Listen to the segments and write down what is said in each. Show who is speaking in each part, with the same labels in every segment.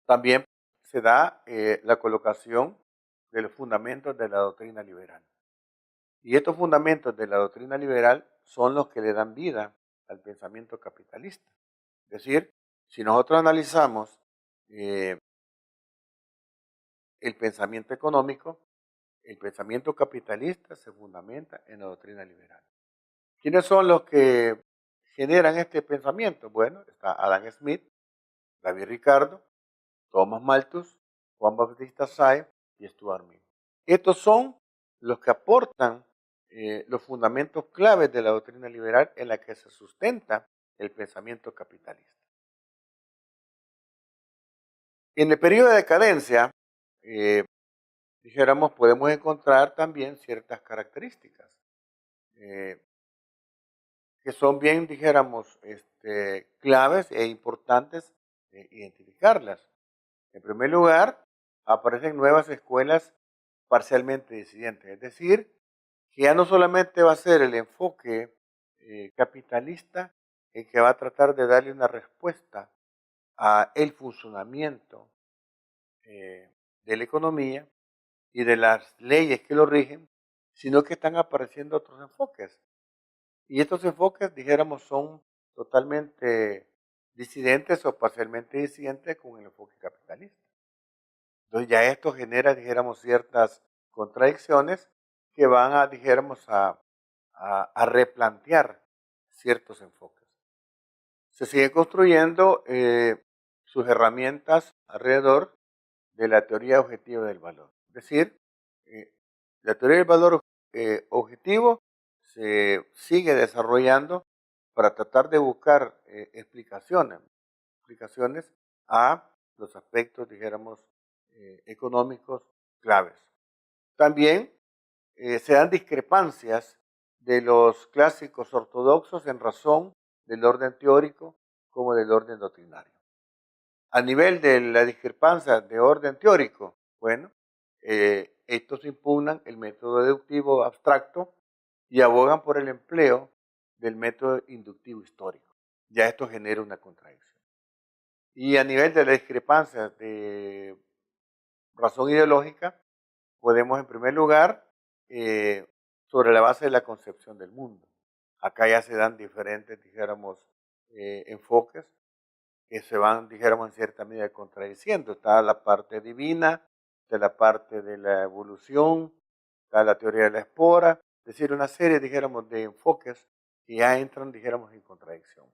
Speaker 1: También se da la colocación de los fundamentos de la doctrina liberal. Y estos fundamentos de la doctrina liberal son los que le dan vida al pensamiento capitalista. Es decir, si nosotros analizamos eh, el pensamiento económico, el pensamiento capitalista se fundamenta en la doctrina liberal. ¿Quiénes son los que generan este pensamiento? Bueno, está Adam Smith, David Ricardo, Thomas Malthus, Juan Bautista Sáenz y Stuart Mill. Estos son los que aportan los fundamentos claves de la doctrina liberal en la que se sustenta el pensamiento capitalista. En el periodo de decadencia, eh, dijéramos, podemos encontrar también ciertas características eh, que son bien, dijéramos, claves e importantes identificarlas. En primer lugar, aparecen nuevas escuelas parcialmente disidentes, es decir, que ya no solamente va a ser el enfoque capitalista el que va a tratar de darle una respuesta a el funcionamiento de la economía y de las leyes que lo rigen, sino que están apareciendo otros enfoques. Y estos enfoques, dijéramos, son totalmente disidentes o parcialmente disidentes con el enfoque capitalista. Entonces ya esto genera, dijéramos, ciertas contradicciones que van a, dijéramos, a replantear ciertos enfoques. Se sigue construyendo sus herramientas alrededor de la teoría objetiva del valor. Es decir, eh, la teoría del valor objetivo se sigue desarrollando para tratar de buscar explicaciones a los aspectos, dijéramos, económicos claves. También se dan discrepancias de los clásicos ortodoxos en razón del orden teórico como del orden doctrinario. A nivel de la discrepancia de orden teórico, bueno, estos impugnan el método deductivo abstracto y abogan por el empleo del método inductivo histórico. Ya esto genera una contradicción. Y a nivel de la discrepancia de razón ideológica, podemos en primer lugar, sobre la base de la concepción del mundo. Acá ya se dan diferentes, dijéramos, enfoques que se van, dijéramos, en cierta medida contradiciendo. Está la parte divina, está la parte de la evolución, está la teoría de la espora, es decir, una serie, dijéramos, de enfoques que ya entran, dijéramos, en contradicción.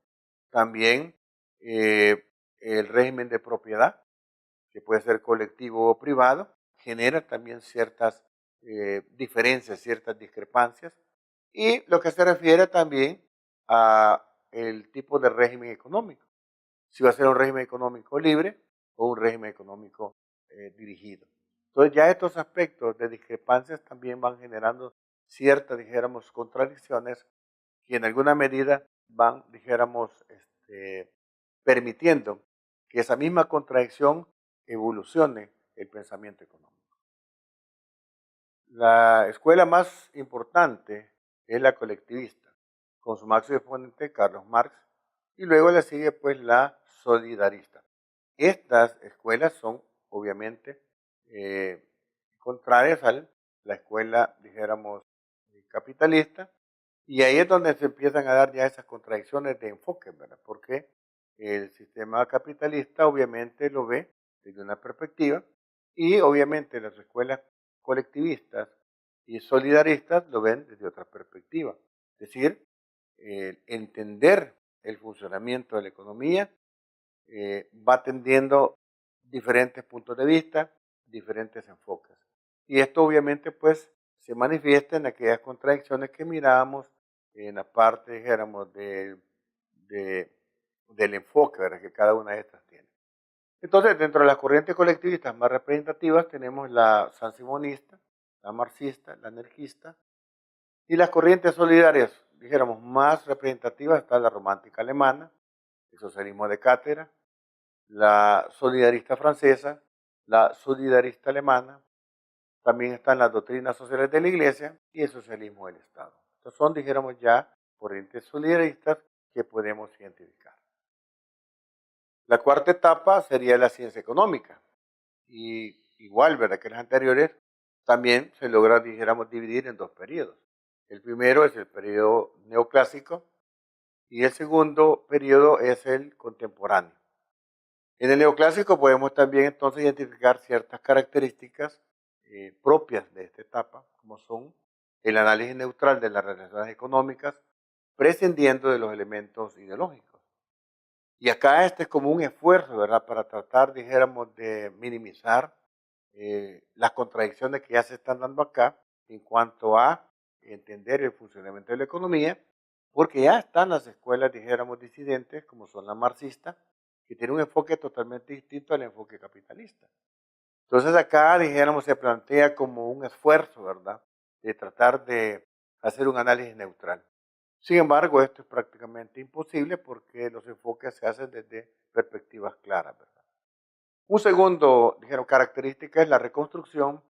Speaker 1: También el régimen de propiedad, que puede ser colectivo o privado, genera también ciertas diferencias, ciertas discrepancias, y lo que se refiere también a el tipo de régimen económico, si va a ser un régimen económico libre o un régimen económico dirigido. Entonces ya estos aspectos de discrepancias también van generando ciertas, dijéramos, contradicciones que en alguna medida van, dijéramos, permitiendo que esa misma contradicción evolucione el pensamiento económico. La escuela más importante es la colectivista, con su máximo exponente Carlos Marx, y luego le sigue pues la solidarista. Estas escuelas son obviamente eh, contrarias a la escuela, dijéramos, capitalista, y ahí es donde se empiezan a dar ya esas contradicciones de enfoque, ¿verdad? Porque el sistema capitalista obviamente lo ve desde una perspectiva y obviamente las escuelas colectivistas y solidaristas lo ven desde otra perspectiva. Es decir, entender el funcionamiento de la economía va tendiendo diferentes puntos de vista, diferentes enfoques. Y esto obviamente pues se manifiesta en aquellas contradicciones que miramos en la parte, dijéramos, de- del enfoque, ¿verdad?, que cada una de estas tiene. Entonces, dentro de las corrientes colectivistas más representativas tenemos la sansimonista, la marxista, la anarquista, y las corrientes solidarias, dijéramos, más representativas está la romántica alemana, el socialismo de cátedra, la solidarista francesa, la solidarista alemana, también están las doctrinas sociales de la Iglesia y el socialismo del Estado. Estos son, dijéramos ya, corrientes solidaristas que podemos identificar. La cuarta etapa sería la ciencia económica. Y igual, ¿verdad? Que las anteriores, también se logra, dijéramos, dividir en dos periodos. El primero es el periodo neoclásico y el segundo periodo es el contemporáneo. En el neoclásico podemos también entonces identificar ciertas características propias de esta etapa, como son el análisis neutral de las relaciones económicas, prescindiendo de los elementos ideológicos. Y acá este es como un esfuerzo, ¿verdad?, para tratar, dijéramos, de minimizar las contradicciones que ya se están dando acá en cuanto a entender el funcionamiento de la economía, porque ya están las escuelas, dijéramos, disidentes, como son la marxista, que tiene un enfoque totalmente distinto al enfoque capitalista. Entonces acá, dijéramos, se plantea como un esfuerzo, ¿verdad?, de tratar de hacer un análisis neutral. Sin embargo, esto es prácticamente imposible porque los enfoques se hacen desde perspectivas claras, ¿verdad? Un segundo, dijeron, característica es la reconstrucción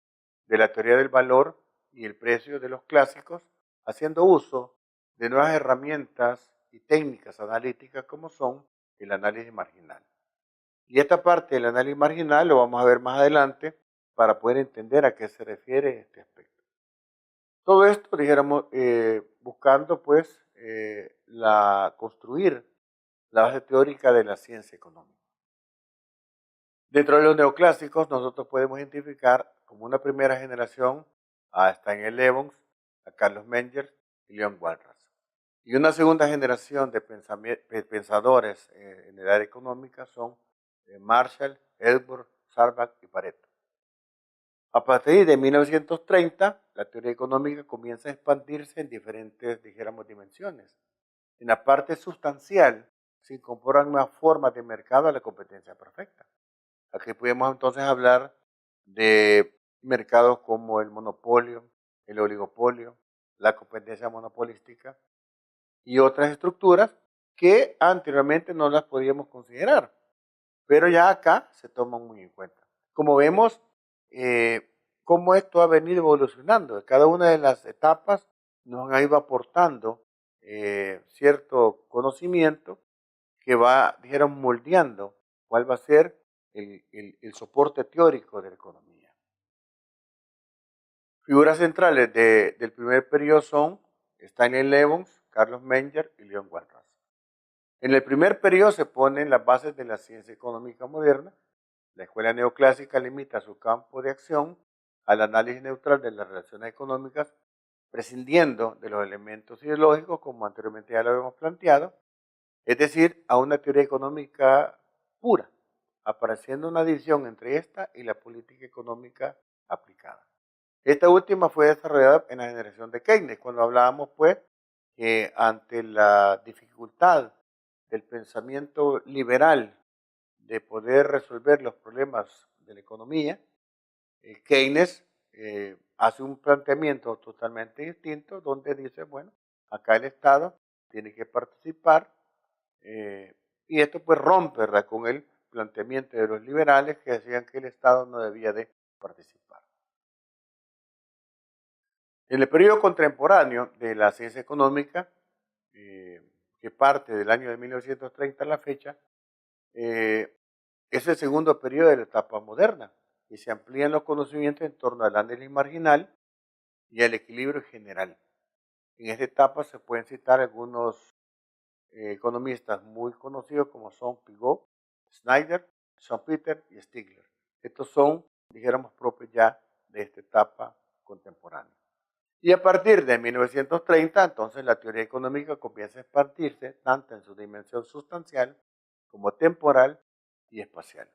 Speaker 1: de la teoría del valor y el precio de los clásicos, haciendo uso de nuevas herramientas y técnicas analíticas como son el análisis marginal. Y esta parte del análisis marginal lo vamos a ver más adelante para poder entender a qué se refiere este aspecto. Todo esto, dijéramos, buscando pues construir la base teórica de la ciencia económica. Dentro de los neoclásicos, nosotros podemos identificar como una primera generación a Stanley Levens, a Carlos Menger y Leon Walras. Y una segunda generación de pensadores en el área económica son Marshall, Edward, Sarback y Pareto. A partir de 1930, la teoría económica comienza a expandirse en diferentes, dijéramos, dimensiones. En la parte sustancial se incorporan nuevas formas de mercado a la competencia perfecta. Aquí podemos entonces hablar de mercados como el monopolio, el oligopolio, la competencia monopolística y otras estructuras que anteriormente no las podíamos considerar, pero ya acá se toman muy en cuenta. Como vemos, cómo esto ha venido evolucionando. Cada una de las etapas nos ha ido aportando cierto conocimiento que va, dijeron, moldeando cuál va a ser el soporte teórico de la economía. Figuras centrales del primer periodo son Stanley Levens, Carlos Menger y Leon Walras. En el primer periodo se ponen las bases de la ciencia económica moderna. La escuela neoclásica limita su campo de acción al análisis neutral de las relaciones económicas, prescindiendo de los elementos ideológicos, como anteriormente ya lo habíamos planteado, es decir, a una teoría económica pura, apareciendo una división entre esta y la política económica aplicada. Esta última fue desarrollada en la generación de Keynes, cuando hablábamos pues que ante la dificultad del pensamiento liberal de poder resolver los problemas de la economía, Keynes hace un planteamiento totalmente distinto donde dice, bueno, acá el Estado tiene que participar y esto pues rompe, ¿verdad?, con el planteamiento de los liberales que decían que el Estado no debía de participar. En el periodo contemporáneo de la ciencia económica, que parte del año de 1930 a la fecha, es el segundo periodo de la etapa moderna y se amplían los conocimientos en torno al análisis marginal y al equilibrio general. En esta etapa se pueden citar algunos economistas muy conocidos como son Pigot, Snyder, Schumpeter y Stigler. Estos son, dijéramos, propios ya de esta etapa contemporánea. Y a partir de 1930, entonces la teoría económica comienza a expandirse tanto en su dimensión sustancial como temporal y espacial.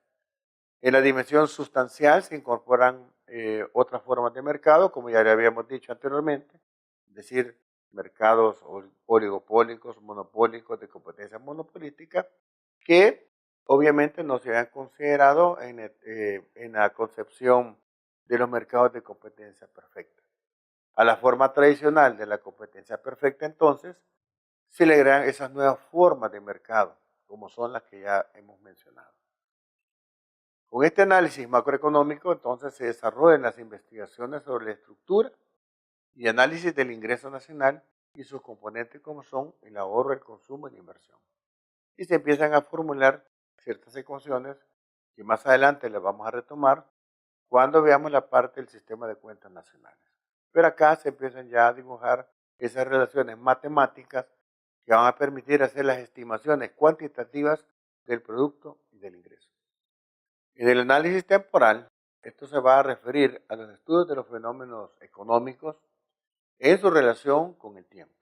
Speaker 1: En la dimensión sustancial se incorporan otras formas de mercado, como ya le habíamos dicho anteriormente, es decir, mercados oligopólicos, monopólicos, de competencia monopolística, que obviamente no se habían considerado en la concepción de los mercados de competencia perfecta. A la forma tradicional de la competencia perfecta, entonces, se le agregan esas nuevas formas de mercado, como son las que ya hemos mencionado. Con este análisis macroeconómico, entonces, se desarrollan las investigaciones sobre la estructura y análisis del ingreso nacional y sus componentes como son el ahorro, el consumo y la inversión. Y se empiezan a formular ciertas ecuaciones que más adelante las vamos a retomar cuando veamos la parte del sistema de cuentas nacionales. Pero acá se empiezan ya a dibujar esas relaciones matemáticas que van a permitir hacer las estimaciones cuantitativas del producto y del ingreso. En el análisis temporal, esto se va a referir a los estudios de los fenómenos económicos en su relación con el tiempo.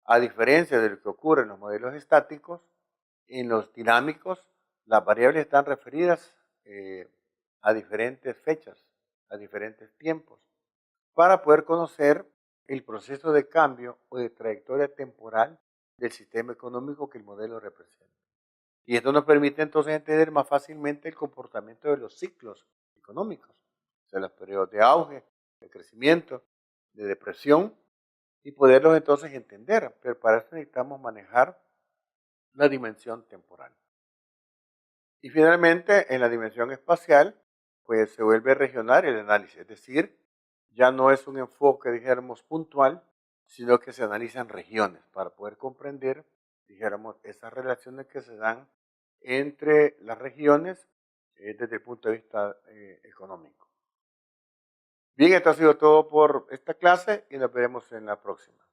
Speaker 1: A diferencia de lo que ocurre en los modelos estáticos, en los dinámicos, las variables están referidas a diferentes fechas, a diferentes tiempos, para poder conocer el proceso de cambio o de trayectoria temporal del sistema económico que el modelo representa. Y esto nos permite entonces entender más fácilmente el comportamiento de los ciclos económicos, o sea, los periodos de auge, de crecimiento, de depresión, y poderlos entonces entender. Pero para eso necesitamos manejar la dimensión temporal. Y finalmente, en la dimensión espacial, pues se vuelve regional el análisis, es decir, ya no es un enfoque, dijéramos, puntual, sino que se analizan regiones para poder comprender, dijéramos, esas relaciones que se dan entre las regiones desde el punto de vista económico. Bien, esto ha sido todo por esta clase y nos veremos en la próxima.